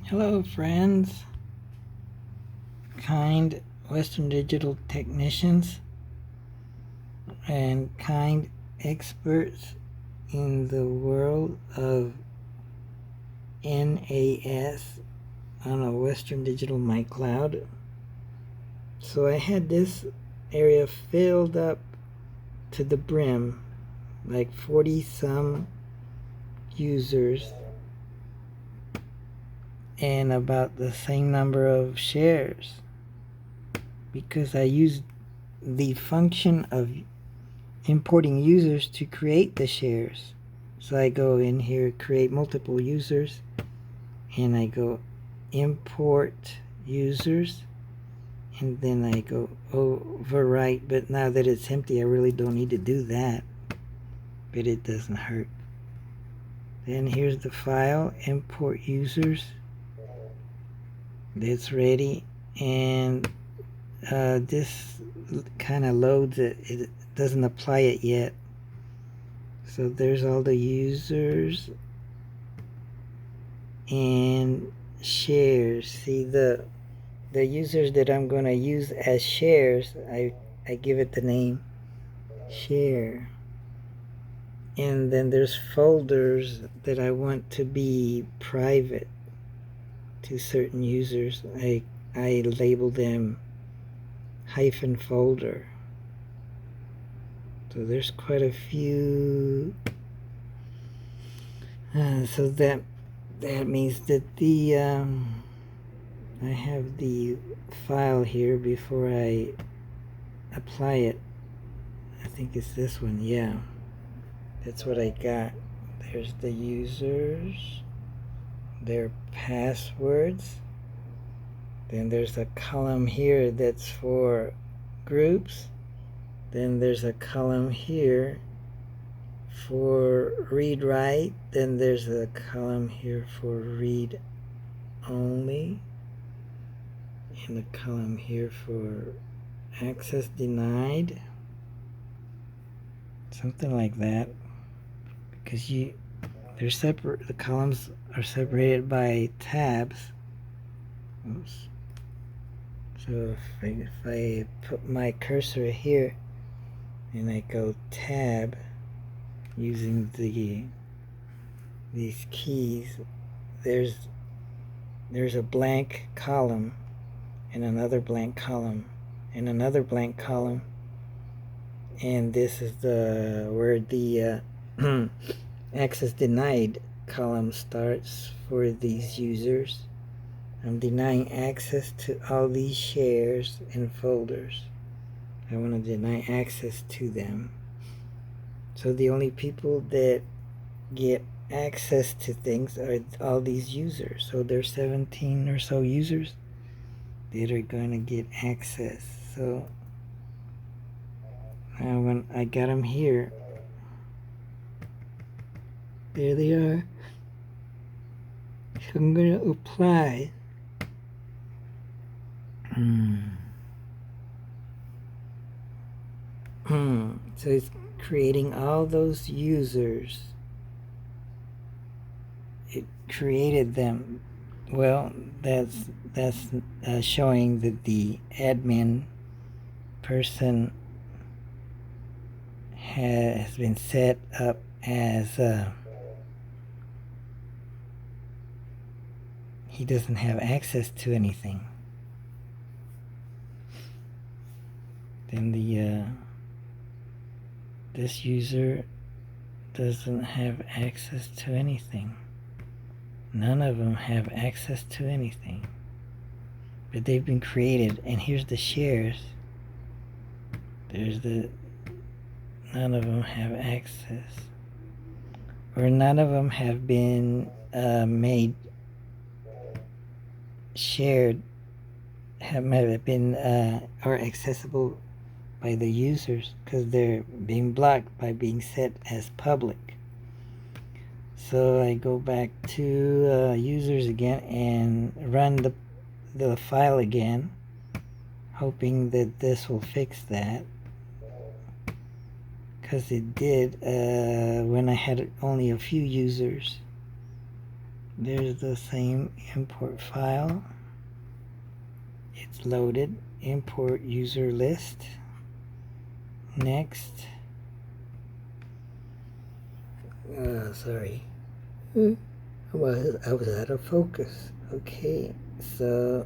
Hello, friends, kind Western digital technicians, and kind experts in the world of NAS on a Western Digital MyCloud. So I had this area filled up to the brim, like 40 some users, and about the same number of shares, because I used the function of importing users to create the shares. So I go in here, create multiple users, and I go import users, and then I go overwrite. But now that it's empty, I really don't need to do that, but it doesn't hurt. Then here's the file, import users. It's ready, and this kind of loads it. It doesn't apply it yet. So there's all the users and shares. See, the users that I'm going to use as shares, I give it the name share. And then there's folders that I want to be private to certain users. I label them -folder. So there's quite a few. So that means that the I have the file here before I apply it. I think it's this one. Yeah, that's what I got. There's the users, their passwords. Then there's a column here that's for groups. Then there's a column here for read write. Then there's a column here for read only, and a column here for access denied, something like that, because they're separate. The columns are separated by tabs. Oops. So if I put my cursor here and I go tab using these keys, there's a blank column and another blank column and another blank column, and this is where the access denied column starts for these users. I'm denying access to all these shares and folders. I want to deny access to them. So the only people that get access to things are all these users. So there's 17 or so users that are going to get access. So now when I got them here, there they are. So I'm going to apply. So it's creating all those users. It created them. Well, that's showing that the admin person has been set up as he doesn't have access to anything. Then this user doesn't have access to anything. None of them have access to anything, but they've been created. And here's the shares. There's none of them have access, or none of them have been made shared, have been or accessible by the users, because they're being blocked by being set as public. So I go back to users again and run the file again, hoping that this will fix that, because it did when I had only a few users. There's the same import file. It's loaded. Import user list. Next. Sorry. I was out of focus. Okay, so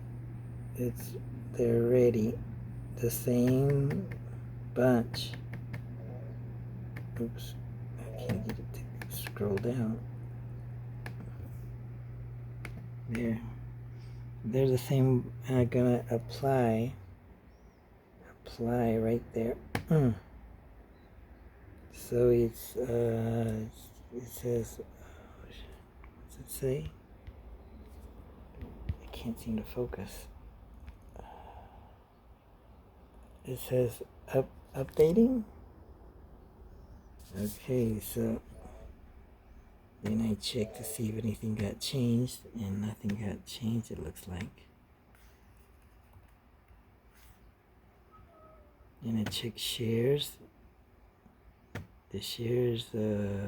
they're ready. The same bunch. Oops, I can't get it to scroll down. There. They're the same. I'm gonna apply right there. So it says, what's it say? I can't seem to focus. It says updating. Okay, so then I check to see if anything got changed, and nothing got changed, it looks like. And I check shares. The shares, they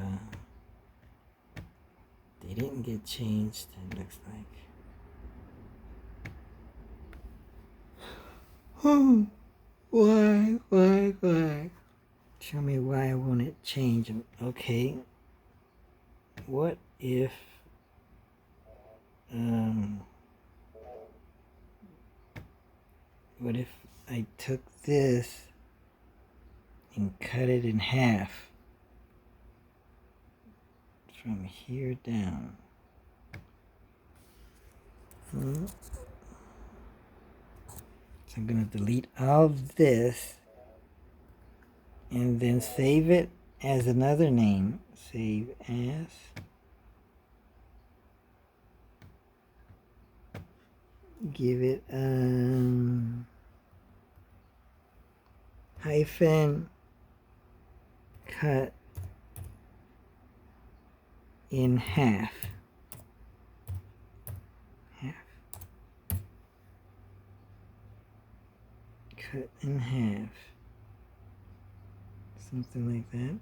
didn't get changed, it looks like. Why? Tell me why won't it change? Okay. What if I took this and cut it in half from here down? So I'm going to delete all of this and then save it as another name. Save as. Give it hyphen cut in half. Cut in half. Something like that.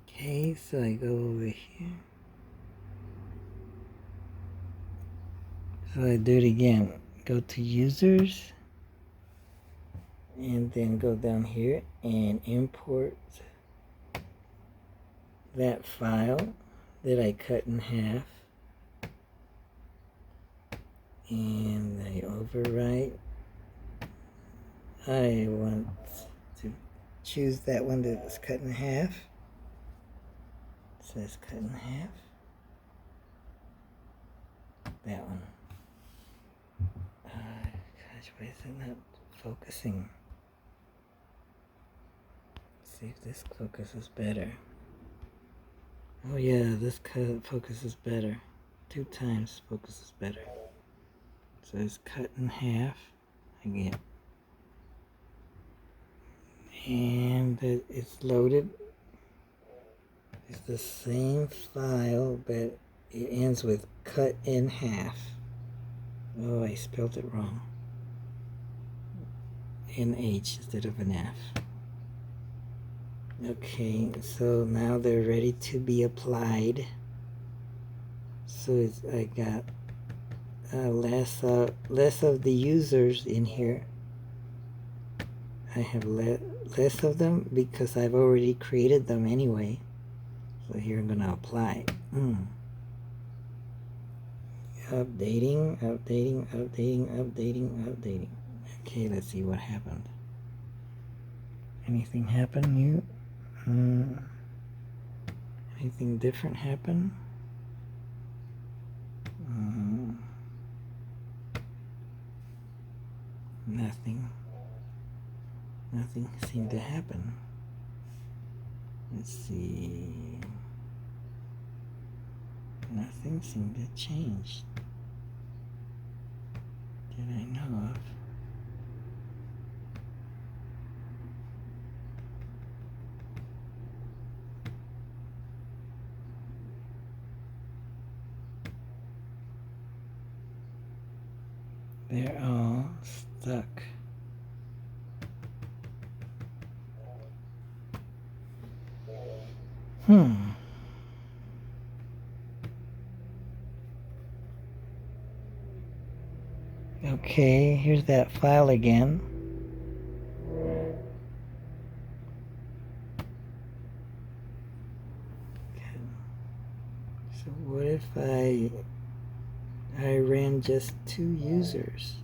Okay, so I go over here. So I do it again. Go to users. And then go down here and import that file that I cut in half. And I overwrite. I want to choose that one that was cut in half. It says cut in half. That one. Gosh, why is it not focusing? Let's see if this focuses better. Oh yeah, this focuses better. 2 times focuses better. So it's cut in half again. And it's loaded. It's the same file, but it ends with cut in half. Oh, I spelled it wrong. NH instead of an F. Okay, so now they're ready to be applied. So I got less of the users in here. I have less of them because I've already created them anyway. So here I'm gonna apply. Updating. Okay, let's see what happened. Anything happen new? Anything different happen? Nothing seemed to happen. Let's see. Nothing seemed to change that I know of. They're all stuck. Okay, here's that file again. So what if I ran just 2 users?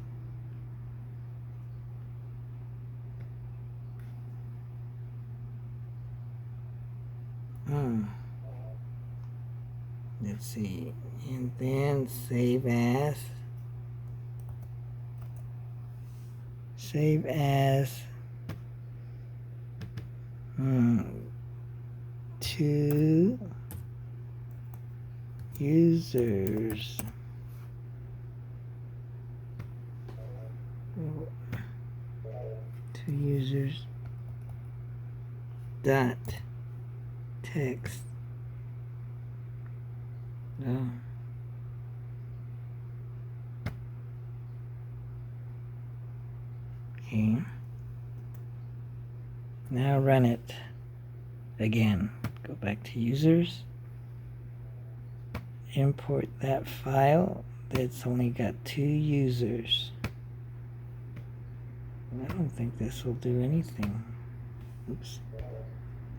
Let's see, and then save as 2 users. 2 users dot text. No. Okay. Now run it again. Go back to users. Import that file that's only got 2 users. I don't think this will do anything. Oops.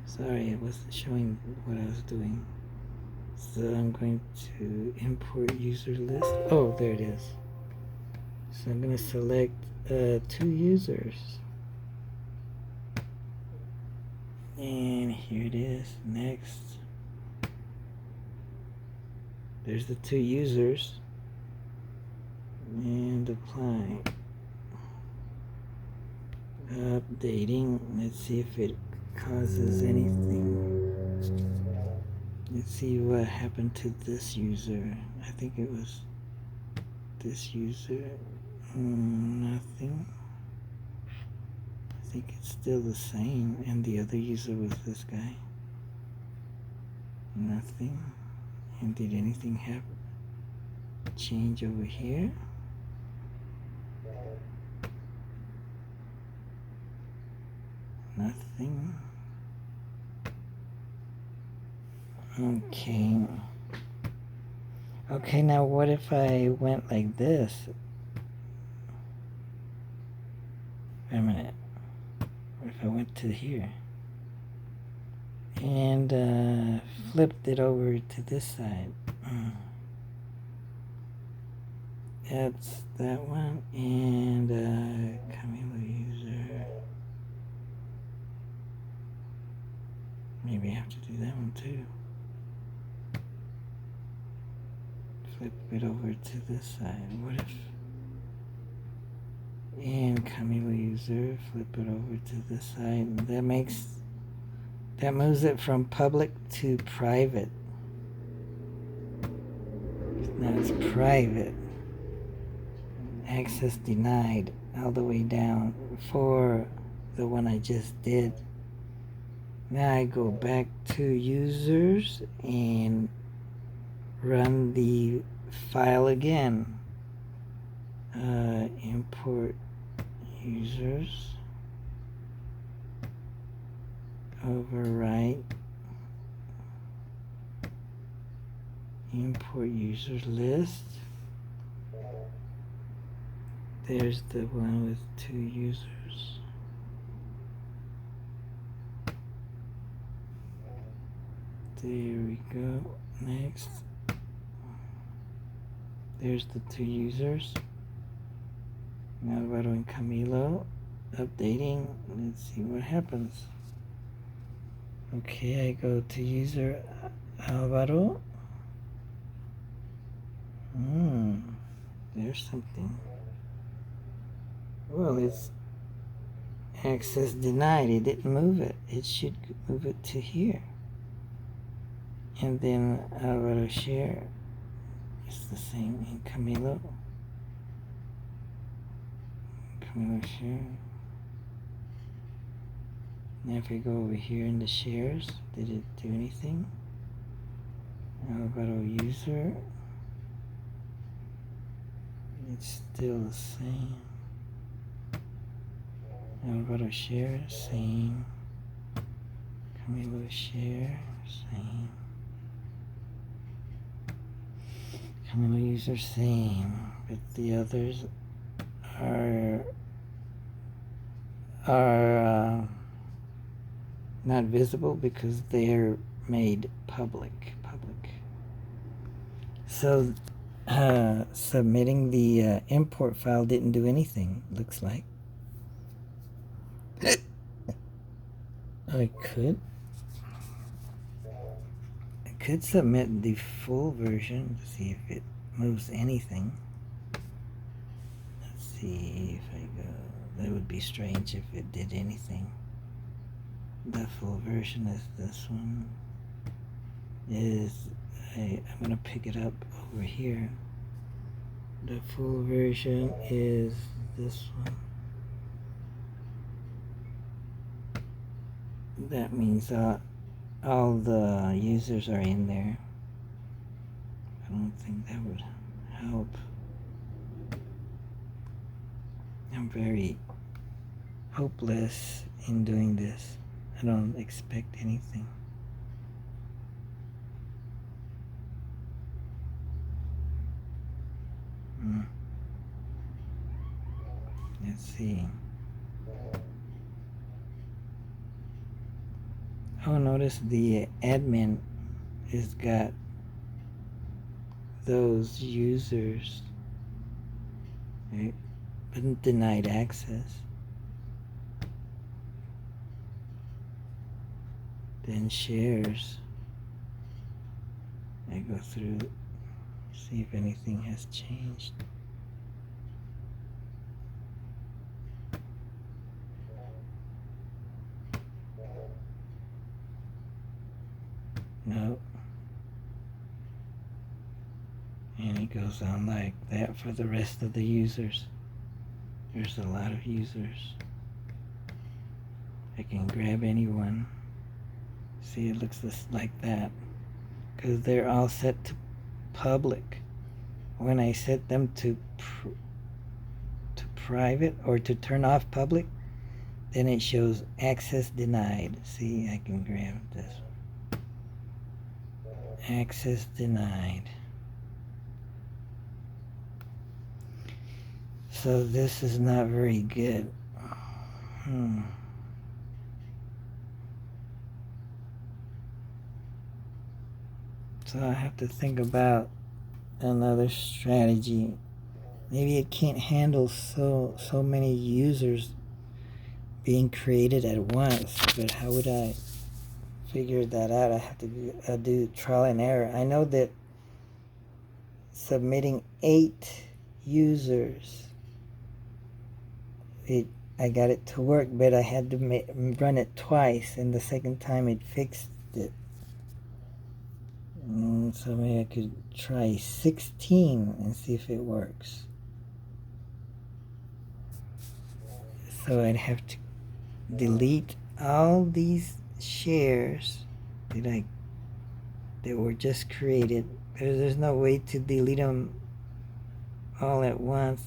Sorry, it wasn't showing what I was doing. So I'm going to import user list. Oh, there it is. So I'm going to select 2 users. And here it is. Next. There's the 2 users. And apply. Updating. Let's see if it causes anything. Let's see what happened to this user. I think it was this user. Nothing. I think it's still the same. And the other user was this guy. Nothing. And did anything happen? Change over here. Nothing. Okay. Okay, now what if I went like this? Wait a minute. What if I went to here? And flipped it over to this side. That's that one. And Camilo user. Maybe I have to do that one too. Flip it over to this side. What if? And Camilo user, flip it over to this side. That moves it from public to private. Now it's private. Access denied all the way down for the one I just did. Now I go back to users and run the file again. Import users. Overwrite. Import users list. There's the one with 2 users. There we go. Next. There's the 2 users. Alvaro and Camilo. Updating. Let's see what happens. Okay, I go to user Alvaro. There's something. Well, it's access denied. It didn't move it. It should move it to here. And then Alvaro share. It's the same in Camilo. Camilo share. Now if I go over here in the shares, did it do anything? Alvaro user. It's still the same. Alvaro share, same. Camilo share, Same. Common user same, but the others are not visible because they're made public. So submitting the import file didn't do anything, looks like. I could submit the full version to see if it moves anything. Let's see if I go. That would be strange if it did anything. The full version is this one. I'm gonna pick it up over here. The full version is this one. That means all the users are in there. I don't think that would help. I'm very hopeless in doing this. I don't expect anything. Let's see. Oh, notice the admin has got those users, right? But denied access. Then shares. I go through, see if anything has changed. No. And it goes on like that for the rest of the users. There's a lot of users. I can grab anyone. See, it looks just like that because they're all set to public. When I set them to private or to turn off public, then it shows access denied. See, I can grab this one. Access denied. So this is not very good. So I have to think about another strategy. Maybe it can't handle so many users being created at once, but how would I figure that out? I have to do trial and error. I know that submitting 8 users, I got it to work, but I had to run it twice, and the second time it fixed it. So maybe I could try 16 and see if it works. So I'd have to delete all these shares that were just created. There's no way to delete them all at once,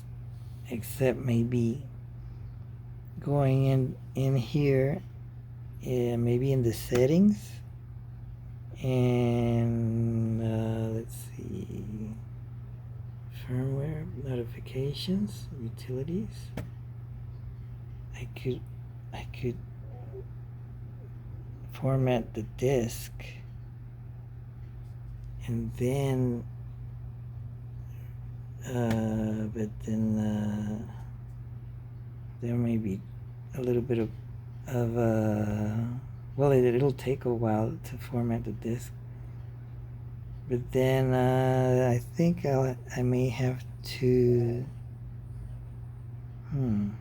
except maybe going in here, maybe in the settings, and let's see, firmware, notifications, utilities. I could format the disk, and then but then there may be a little bit of well, it'll take a while to format the disk, but then I think I may have to I'm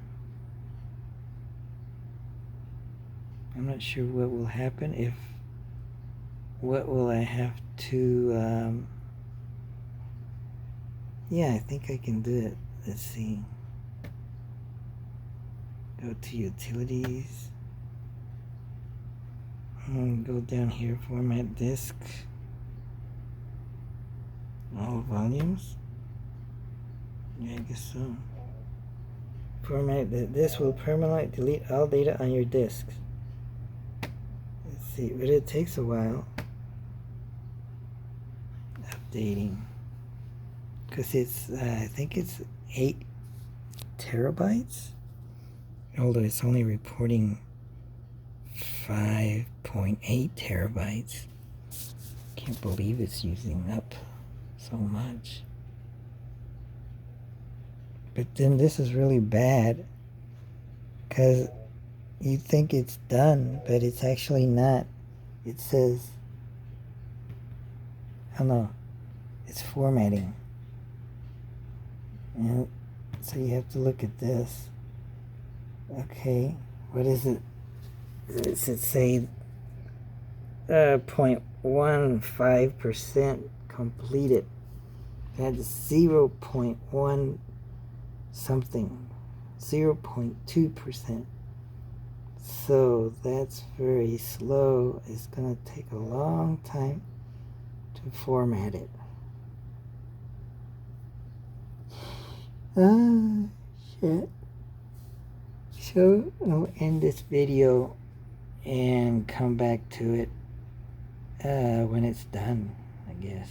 not sure what will happen what will I have to yeah, I think I can do it. Let's see. Go to utilities. Go down here, format disk. All volumes. Yeah, I guess so. Format this will permanently delete all data on your disks. Let's see, but it takes a while. updating. Because it's, I think it's 8 terabytes. Although it's only reporting 5.8 terabytes. Can't believe it's using up so much. But then this is really bad, because you think it's done, but it's actually not. It says, oh no, it's formatting. And so you have to look at this. Okay, what is it? Does it say 0.15% completed? That's 0.1 something, 0.2%. So that's very slow. It's gonna take a long time to format it. Shit. So I'll end this video and come back to it when it's done, I guess.